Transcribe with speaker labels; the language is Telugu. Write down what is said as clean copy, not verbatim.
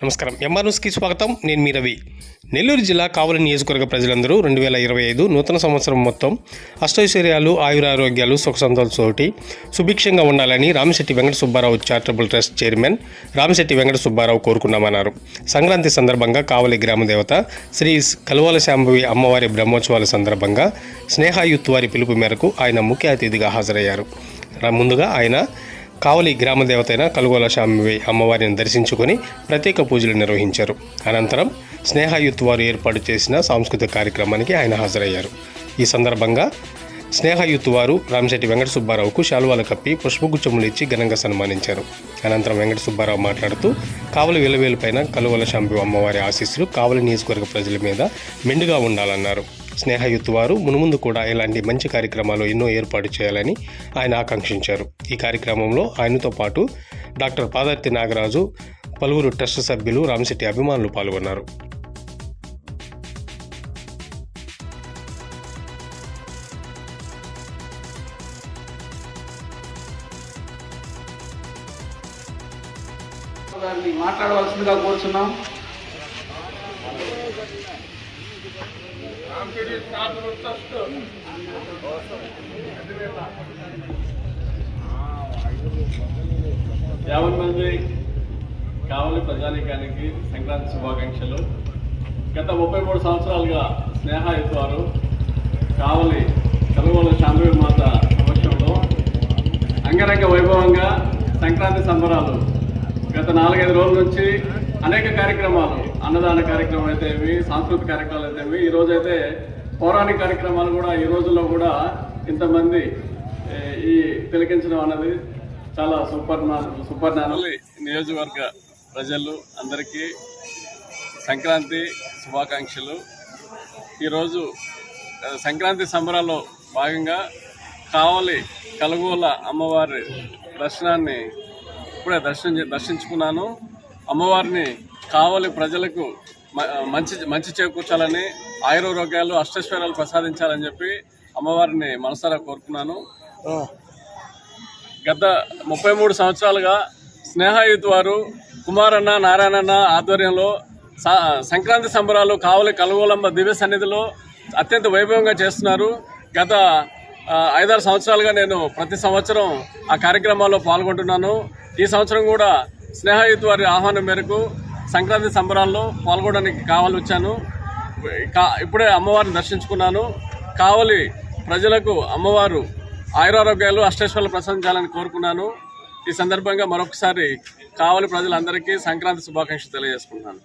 Speaker 1: నమస్కారం. ఎంఆర్ న్యూస్కి స్వాగతం. నేను మీ రవి. నెల్లూరు జిల్లా కావలి నియోజకవర్గ ప్రజలందరూ 2025 నూతన సంవత్సరం మొత్తం అష్టైశ్వర్యాలు, ఆయురారోగ్యాలు, సుఖ సంతోషాలతోటి సుభిక్షంగా ఉండాలని Ramisetti Venkata Subbarao charitable trust chairman Ramisetti Venkata Subbarao కోరుకున్నామన్నారు. సంక్రాంతి సందర్భంగా కావలి గ్రామదేవత శ్రీ కలువల శాంభవి అమ్మవారి బ్రహ్మోత్సవాల సందర్భంగా స్నేహాయుత్ వారి పిలుపు మేరకు ఆయన ముఖ్య అతిథిగా హాజరయ్యారు. ముందుగా ఆయన కావలి గ్రామదేవత అయిన కలుగోల శాంభవి అమ్మవారిని దర్శించుకొని ప్రత్యేక పూజలు నిర్వహించారు. అనంతరం స్నేహాయుత్ వారు ఏర్పాటు చేసిన సాంస్కృతిక కార్యక్రమానికి ఆయన హాజరయ్యారు. ఈ సందర్భంగా స్నేహాయుత్ వారు రామిశెట్టి వెంకట సుబ్బారావుకు శాలువాలు కప్పి పుష్పగుచ్చములు ఇచ్చి ఘనంగా సన్మానించారు. అనంతరం వెంకట సుబ్బారావు మాట్లాడుతూ కావలి వెలువేలుపైన కలుగోల శాంభవి అమ్మవారి ఆశీస్సులు కావలి నియోజకవర్గ ప్రజల మీద మెండుగా ఉండాలన్నారు. స్నేహాయుత్ వారు మునుముందు కూడా ఇలాంటి మంచి కార్యక్రమాలు ఎన్నో ఏర్పాటు చేయాలని ఆయన ఆకాంక్షించారు. ఈ కార్యక్రమంలో ఆయనతో పాటు డాక్టర్ పాదర్తి నాగరాజు, పలువురు ట్రస్ట్ సభ్యులు, రామిశెట్టి అభిమానులు పాల్గొన్నారు.
Speaker 2: మాట్లాడవలసిందిగా కోరుచున్నాం.
Speaker 3: యాభై మంది కావలి ప్రజానీకానికి సంక్రాంతి శుభాకాంక్షలు. గత 33 సంవత్సరాలుగా స్నేహాయుత్ వారు కావలి కలుగోల శాంభవి మాత సమక్షంలో అంగరంగ వైభవంగా సంక్రాంతి సంబరాలు గత 4-5 రోజుల నుంచి అనేక కార్యక్రమాలు, అన్నదాన కార్యక్రమం అయితే ఏమి, సాంస్కృతిక కార్యక్రమాలు అయితే ఏమి, ఈరోజైతే పౌరాణిక కార్యక్రమాలు కూడా ఈ రోజుల్లో కూడా ఇంతమంది ఈ తిలకించడం అన్నది చాలా సుపర్ణాలు. నియోజకవర్గ ప్రజలు అందరికీ సంక్రాంతి శుభాకాంక్షలు. ఈరోజు సంక్రాంతి సంబరాల్లో భాగంగా కావలి కలుగోల అమ్మవారి దర్శనాన్ని ఇప్పుడే దర్శించుకున్నాను. అమ్మవారిని కావలి ప్రజలకు మంచి చేకూర్చాలని, ఆయురారోగ్యాలు, అష్టైశ్వర్యాలు ప్రసాదించాలని చెప్పి అమ్మవారిని మనసారా కోరుకున్నాను. గత 33 సంవత్సరాలుగా స్నేహాయుత్ వారు కుమారన్న, నారాయణన్న ఆధ్వర్యంలో సంక్రాంతి సంబరాలు కావలి కలుగోలమ్మ దివ్య సన్నిధిలో అత్యంత వైభవంగా చేస్తున్నారు. గత 5-6 సంవత్సరాలుగా నేను ప్రతి సంవత్సరం ఆ కార్యక్రమాల్లో పాల్గొంటున్నాను. ఈ సంవత్సరం కూడా స్నేహాయుత్ వారి ఆహ్వానం మేరకు సంక్రాంతి సంబరాల్లో పాల్గొనడానికి కావలి వచ్చాను. ఇప్పుడే అమ్మవారిని దర్శించుకున్నాను. కావలి ప్రజలకు అమ్మవారు ఆయురారోగ్యాలు, అష్టైశ్వర్యాలు ప్రసాదించాలని కోరుకున్నాను. ఈ సందర్భంగా మరొకసారి కావలి ప్రజలందరికీ సంక్రాంతి శుభాకాంక్షలు తెలియజేసుకుంటున్నాను.